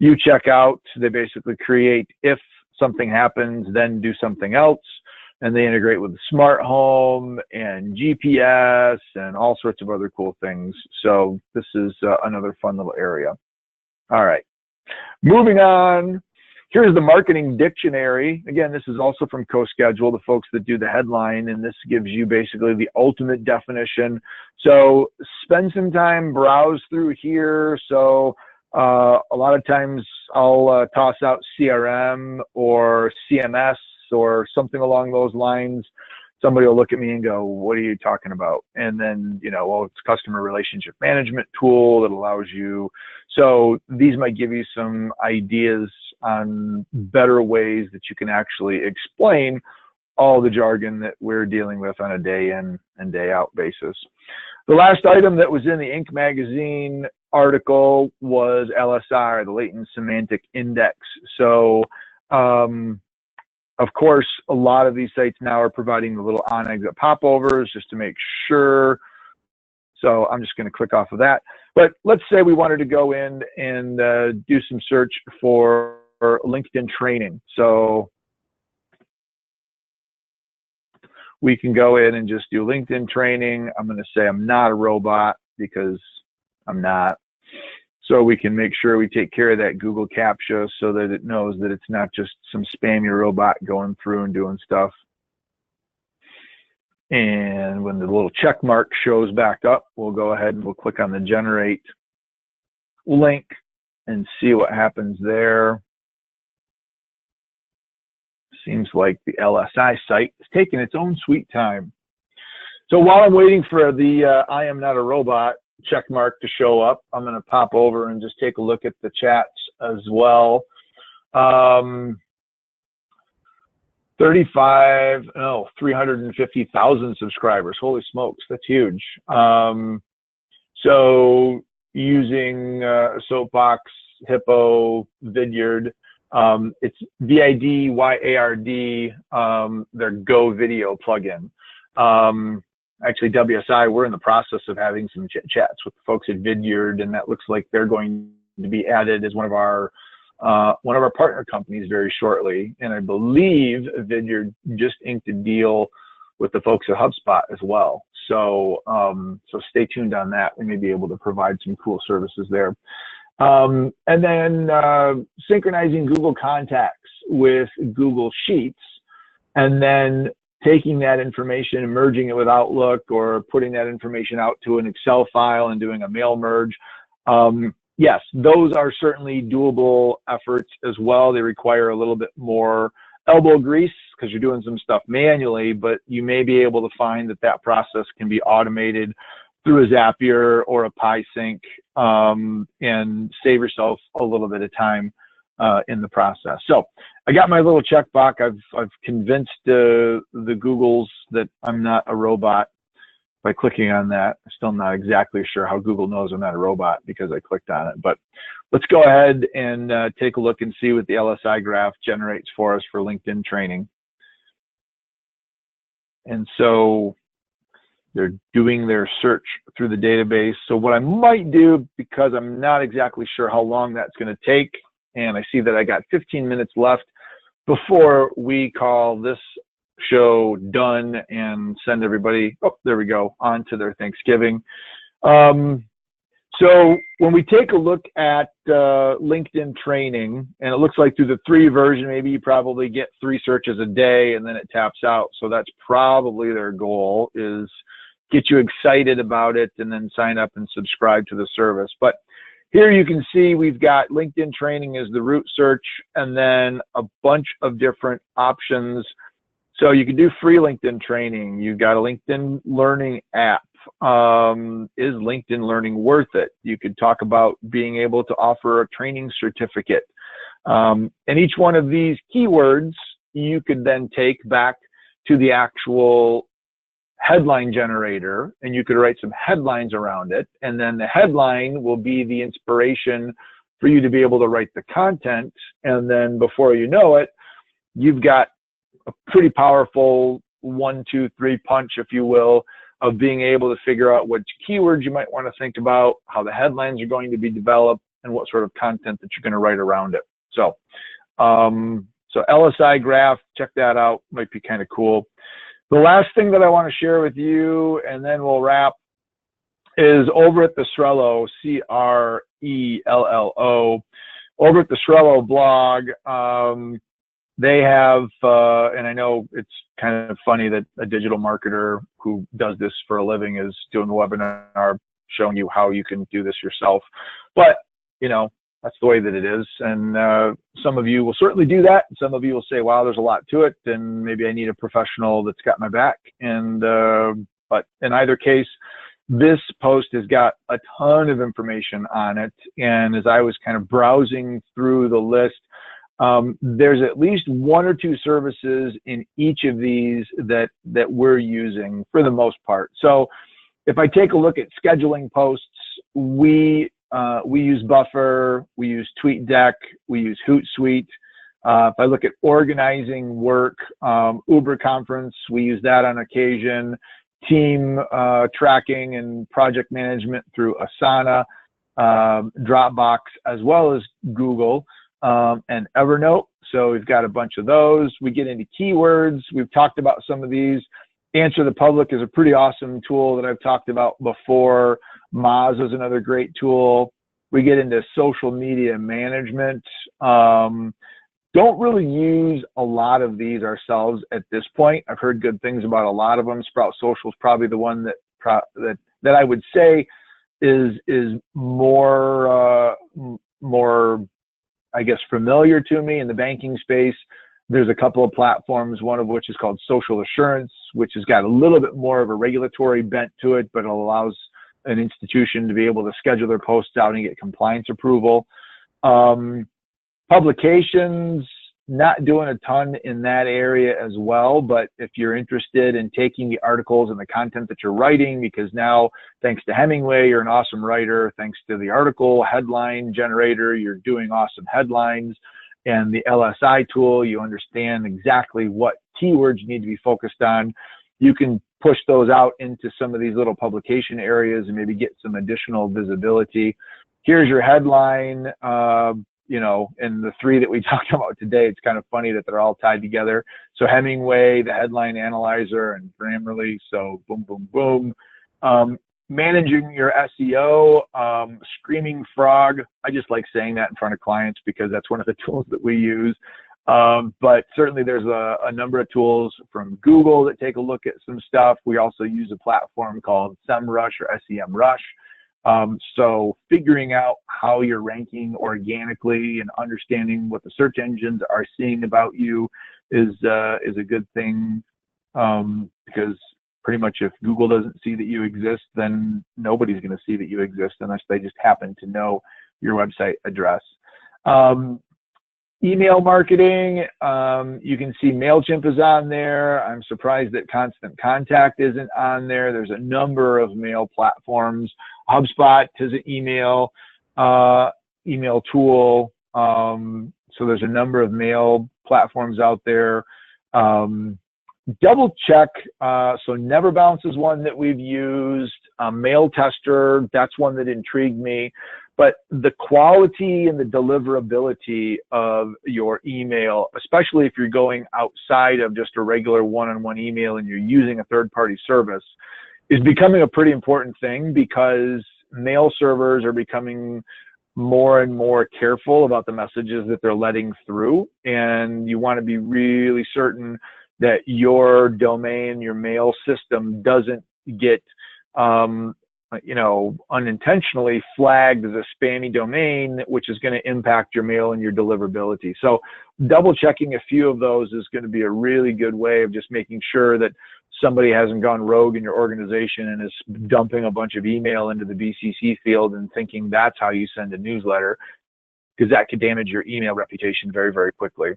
you check out. They basically create if something happens, then do something else, and they integrate with the smart home and GPS and all sorts of other cool things. So this is another fun little area. All right, moving on. Here's the marketing dictionary. Again, this is also from CoSchedule, the folks that do the headline, and this gives you basically the ultimate definition. So spend some time, browse through here. So a lot of times I'll toss out CRM or CMS or something along those lines. Somebody will look at me and go, what are you talking about? And then, well, it's customer relationship management tool that allows you. So these might give you some ideas on better ways that you can actually explain all the jargon that we're dealing with on a day in and day out basis. The last item that was in the Inc. magazine article was LSI, the Latent Semantic Index. So, of course, a lot of these sites now are providing the little on-exit popovers just to make sure. So I'm just going to click off of that. But let's say we wanted to go in and do some search for LinkedIn training. So we can go in and just do LinkedIn training. I'm going to say I'm not a robot because I'm not. So we can make sure we take care of that Google CAPTCHA so that it knows that it's not just some spammy robot going through and doing stuff. And when the little check mark shows back up, we'll go ahead and we'll click on the generate link and see what happens there. Seems like the LSI site is taking its own sweet time. So while I'm waiting for the I am not a robot check mark to show up, I'm going to pop over and just take a look at the chats as well. 350,000 subscribers. Holy smokes, that's huge. So using Soapbox, Hippo, Vidyard, it's VIDYARD, their Go Video plugin. Actually, WSI, we're in the process of having some chats with the folks at Vidyard, and that looks like they're going to be added as one of our partner companies very shortly. And I believe Vidyard just inked a deal with the folks at HubSpot as well. So so stay tuned on that. We may be able to provide some cool services there. And then synchronizing Google Contacts with Google Sheets, and then taking that information and merging it with Outlook, or putting that information out to an Excel file and doing a mail merge. Yes, those are certainly doable efforts as well. They require a little bit more elbow grease because you're doing some stuff manually, but you may be able to find that that process can be automated through a Zapier or a PieSync, and save yourself a little bit of time in the process. So I got my little checkbox. I've convinced the Googles that I'm not a robot by clicking on that. I'm still not exactly sure how Google knows I'm not a robot because I clicked on it. But let's go ahead and take a look and see what the LSI graph generates for us for LinkedIn training. And so They're doing their search through the database. So what I might do, because I'm not exactly sure how long that's going to take, and I see that I got 15 minutes left before we call this show done and send everybody, oh, there we go, on to their Thanksgiving. So when we take a look at LinkedIn training, and it looks like through the 3 version, maybe you probably get 3 searches a day and then it taps out. So that's probably their goal, is get you excited about it and then sign up and subscribe to the service. But here you can see we've got LinkedIn training as the root search, and then a bunch of different options. So you can do free LinkedIn training. You've got a LinkedIn learning app. Is LinkedIn learning worth it? You could talk about being able to offer a training certificate. And each one of these keywords you could then take back to the actual headline generator, and you could write some headlines around it. And then the headline will be the inspiration for you to be able to write the content. And then before you know it, you've got a pretty powerful 1, 2, 3 punch, if you will, of being able to figure out which keywords you might want to think about, how the headlines are going to be developed, and what sort of content that you're going to write around it. So, so LSI graph, check that out, might be kind of cool. The last thing that I want to share with you, and then we'll wrap, is over at the Srello, C-R-E-L-L-O, over at the Srello blog. They have, and I know it's kind of funny that a digital marketer who does this for a living is doing a webinar showing you how you can do this yourself. But, you know, that's the way that it is. And some of you will certainly do that. And some of you will say, wow, there's a lot to it, and maybe I need a professional that's got my back. And, but in either case, this post has got a ton of information on it. And as I was kind of browsing through the list, there's at least 1 or 2 services in each of these that we're using for the most part. So if I take a look at scheduling posts, we use Buffer, we use TweetDeck, we use Hootsuite. If I look at organizing work, Uber Conference, we use that on occasion. Team tracking and project management through Asana, Dropbox, as well as Google. And Evernote. So we've got a bunch of those. We get into keywords. We've talked about some of these. Answer the Public is a pretty awesome tool that I've talked about before. Moz is another great tool. We get into social media management. Don't really use a lot of these ourselves at this point. I've heard good things about a lot of them. Sprout Social is probably the one that I would say is more I guess, familiar to me in the banking space. There's a couple of platforms, one of which is called Social Assurance, which has got a little bit more of a regulatory bent to it, but it allows an institution to be able to schedule their posts out and get compliance approval. Publications, not doing a ton in that area as well, but if you're interested in taking the articles and the content that you're writing, because now, thanks to Hemingway, you're an awesome writer, thanks to the article headline generator, you're doing awesome headlines, and the LSI tool, you understand exactly what keywords you need to be focused on. You can push those out into some of these little publication areas and maybe get some additional visibility. Here's your headline. You know, and the 3 that we talked about today, it's kind of funny that they're all tied together. So Hemingway, the headline analyzer, and Grammarly. So boom, boom, boom. Managing your SEO, Screaming Frog. I just like saying that in front of clients because that's one of the tools that we use. But certainly there's a number of tools from Google that take a look at some stuff. We also use a platform called SEMrush or SEMrush. So figuring out how you're ranking organically and understanding what the search engines are seeing about you is a good thing, because pretty much if Google doesn't see that you exist, then nobody's going to see that you exist unless they just happen to know your website address. Email marketing, you can see MailChimp is on there. I'm surprised that Constant Contact isn't on there. There's a number of mail platforms. HubSpot has an email tool. So there's a number of mail platforms out there. double check. So Never Bounce is one that we've used. Mail Tester, that's one that intrigued me. But the quality and the deliverability of your email, especially if you're going outside of just a regular one-on-one email and you're using a third-party service, is becoming a pretty important thing, because mail servers are becoming more and more careful about the messages that they're letting through. And you want to be really certain that your domain, your mail system doesn't get unintentionally flagged as a spammy domain, which is going to impact your mail and your deliverability. So double checking a few of those is going to be a really good way of just making sure that somebody hasn't gone rogue in your organization and is dumping a bunch of email into the BCC field and thinking that's how you send a newsletter, because that could damage your email reputation very, very quickly.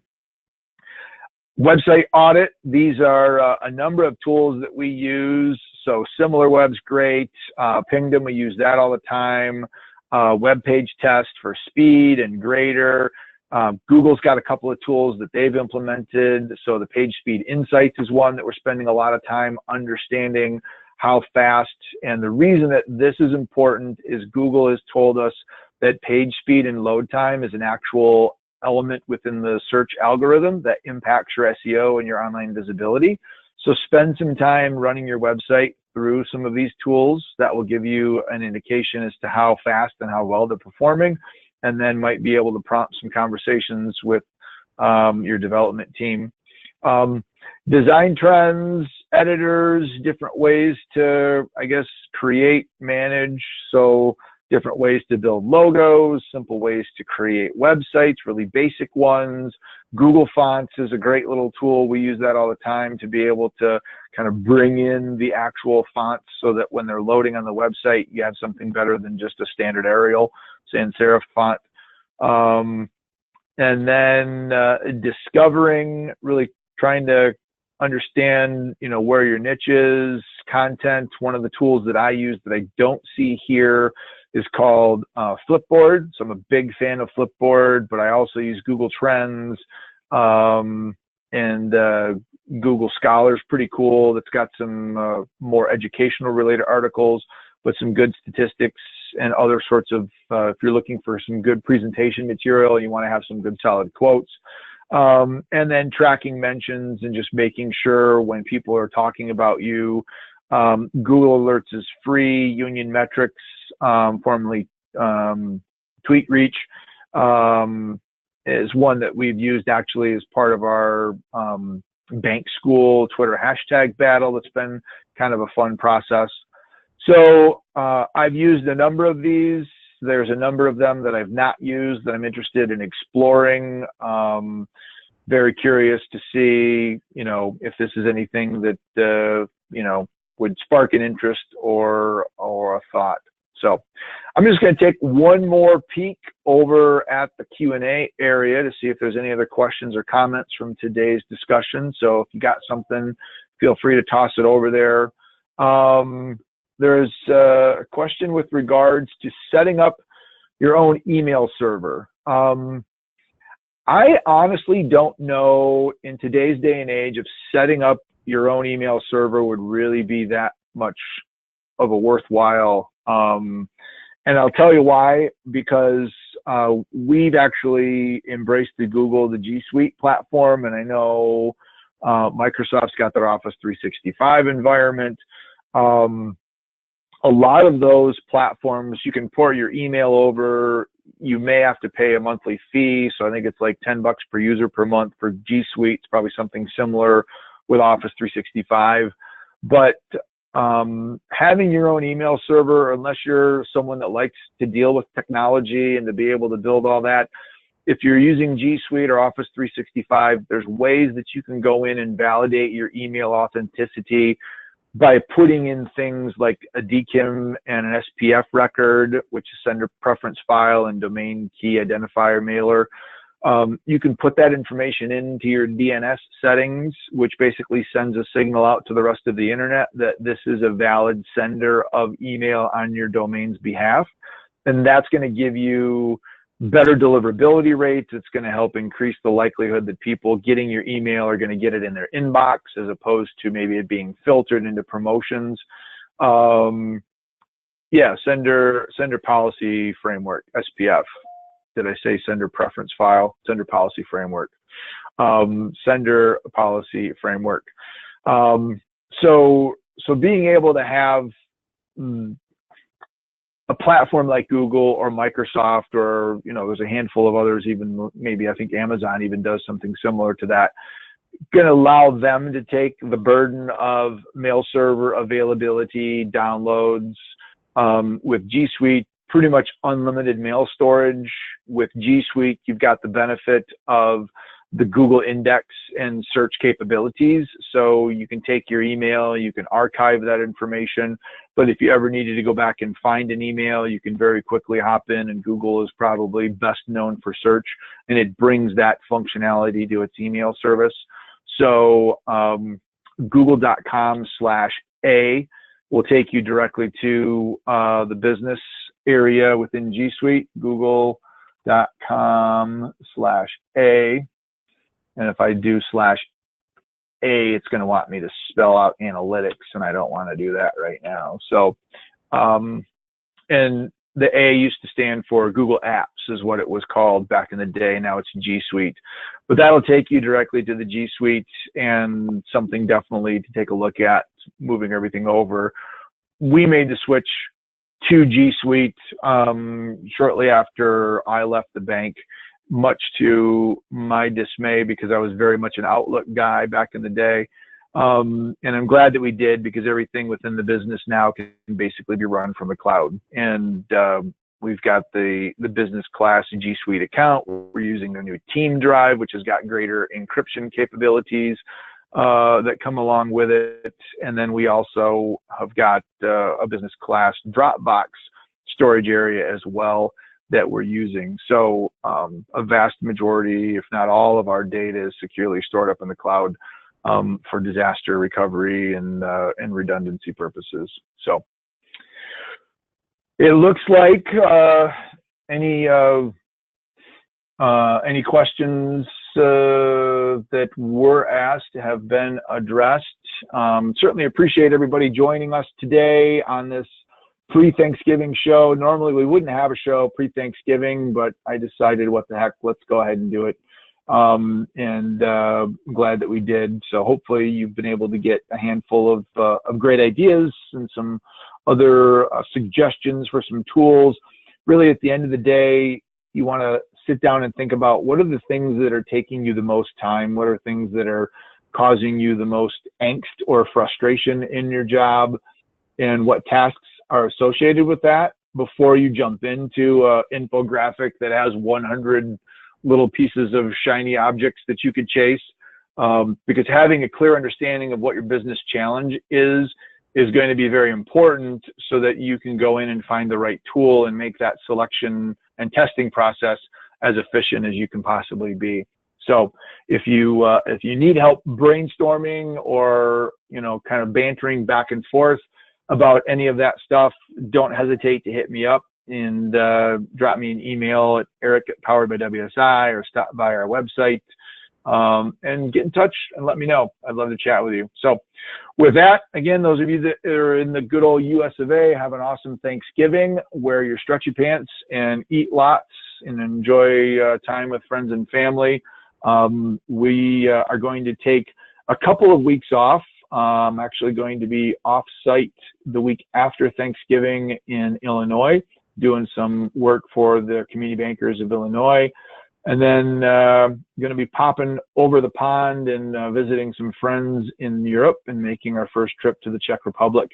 Website audit. These are a number of tools that we use. So SimilarWeb's great. Pingdom, we use that all the time. Web page test for speed and grader. Google's got a couple of tools that they've implemented. So the Page Speed Insights is one that we're spending a lot of time understanding how fast. And the reason that this is important is Google has told us that page speed and load time is an actual element within the search algorithm that impacts your SEO and your online visibility. So spend some time running your website through some of these tools. That will give you an indication as to how fast and how well they're performing, and then might be able to prompt some conversations with your development team. Design trends, editors, different ways to, I guess, create, manage. So different ways to build logos, simple ways to create websites, really basic ones. Google Fonts is a great little tool. We use that all the time to be able to kind of bring in the actual fonts so that when they're loading on the website, you have something better than just a standard Arial sans serif font. And then discovering, really trying to understand, where your niche is, content. One of the tools that I use that I don't see here is called Flipboard. So I'm a big fan of Flipboard, but I also use Google Trends, and Google Scholar's pretty cool. That's got some more educational related articles, but some good statistics and other sorts of, if you're looking for some good presentation material and you want to have some good solid quotes. And then tracking mentions and just making sure when people are talking about you. Google Alerts is free. Union Metrics, formerly Tweet Reach, is one that we've used actually as part of our bank school Twitter hashtag battle. That's been kind of a fun process. So I've used a number of these. There's a number of them that I've not used that I'm interested in exploring. Very curious to see, if this is anything that, would spark an interest or a thought. So I'm just going to take one more peek over at the Q&A area to see if there's any other questions or comments from today's discussion. So if you got something, feel free to toss it over there. There's a question with regards to setting up your own email server. I honestly don't know in today's day and age if setting up your own email server would really be that much of a worthwhile. And I'll tell you why, because we've actually embraced the G Suite platform, and I know Microsoft's got their Office 365 environment. A lot of those platforms, you can port your email over. You may have to pay a monthly fee. So I think it's like $10 per user per month for G Suite. It's probably something similar with Office 365. But having your own email server, unless you're someone that likes to deal with technology and to be able to build all that, if you're using G Suite or Office 365, there's ways that you can go in and validate your email authenticity by putting in things like a DKIM and an SPF record, which is sender preference file and domain key identifier mailer. You can put that information into your DNS settings, which basically sends a signal out to the rest of the internet that this is a valid sender of email on your domain's behalf. And that's going to give you better deliverability rates. It's going to help increase the likelihood that people getting your email are going to get it in their inbox as opposed to maybe it being filtered into promotions. Yeah, sender policy framework, SPF. Did I say sender preference file? Sender policy framework. Sender policy framework. So being able to have a platform like Google or Microsoft, or there's a handful of others, even maybe I think Amazon even does something similar to that, going to allow them to take the burden of mail server availability, downloads. With G Suite, pretty much unlimited mail storage. With G Suite, you've got the benefit of the Google index and search capabilities. So you can take your email, you can archive that information, but if you ever needed to go back and find an email, you can very quickly hop in, and Google is probably best known for search, and it brings that functionality to its email service. So google.com/A will take you directly to the business area within G Suite, google.com/A. And if I do /A, it's going to want me to spell out analytics, and I don't want to do that right now. So, and the A used to stand for Google Apps, is what it was called back in the day. Now it's G Suite. But that'll take you directly to the G Suite, and something definitely to take a look at, moving everything over. We made the switch to G Suite shortly after I left the bank, much to my dismay, because I was very much an Outlook guy back in the day. And I'm glad that we did, because everything within the business now can basically be run from the cloud. And we've got the business class G Suite account. We're using the new Team Drive, which has got greater encryption capabilities that come along with it. And then we also have got a business class Dropbox storage area as well that we're using. So a vast majority, if not all, of our data is securely stored up in the cloud for disaster recovery and redundancy purposes. So it looks like any questions that were asked have been addressed. Certainly appreciate everybody joining us today on this pre-Thanksgiving show. Normally we wouldn't have a show pre-Thanksgiving, but I decided, what the heck, let's go ahead and do it. And glad that we did. So hopefully you've been able to get a handful of great ideas and some other suggestions for some tools. Really, at the end of the day, you want to sit down and think about, what are the things that are taking you the most time? What are things that are causing you the most angst or frustration in your job? And what tasks are associated with that, before you jump into an infographic that has 100 little pieces of shiny objects that you could chase. Because having a clear understanding of what your business challenge is going to be very important, so that you can go in and find the right tool and make that selection and testing process as efficient as you can possibly be. So if you need help brainstorming or kind of bantering back and forth about any of that stuff, don't hesitate to hit me up and drop me an email at eric@poweredbywsi, or stop by our website and get in touch and let me know. I'd love to chat with you. So with that, again, those of you that are in the good old US of A, have an awesome Thanksgiving. Wear your stretchy pants and eat lots and enjoy time with friends and family. We are going to take a couple of weeks off. I'm actually going to be off-site the week after Thanksgiving in Illinois, doing some work for the community bankers of Illinois. And then going to be popping over the pond and visiting some friends in Europe, and making our first trip to the Czech Republic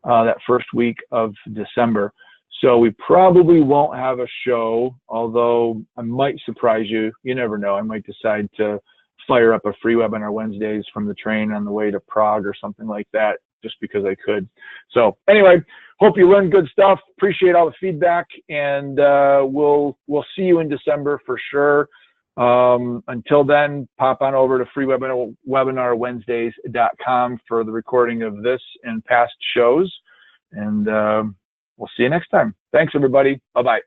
that first week of December. So we probably won't have a show, although I might surprise you. You never know. I might decide to fire up a free webinar Wednesdays from the train on the way to Prague or something like that, just because I could. So anyway, hope you learned good stuff. Appreciate all the feedback, and we'll see you in December for sure. Until then, pop on over to freewebinarwednesdays.com for the recording of this and past shows, and we'll see you next time. Thanks, everybody. Bye-bye.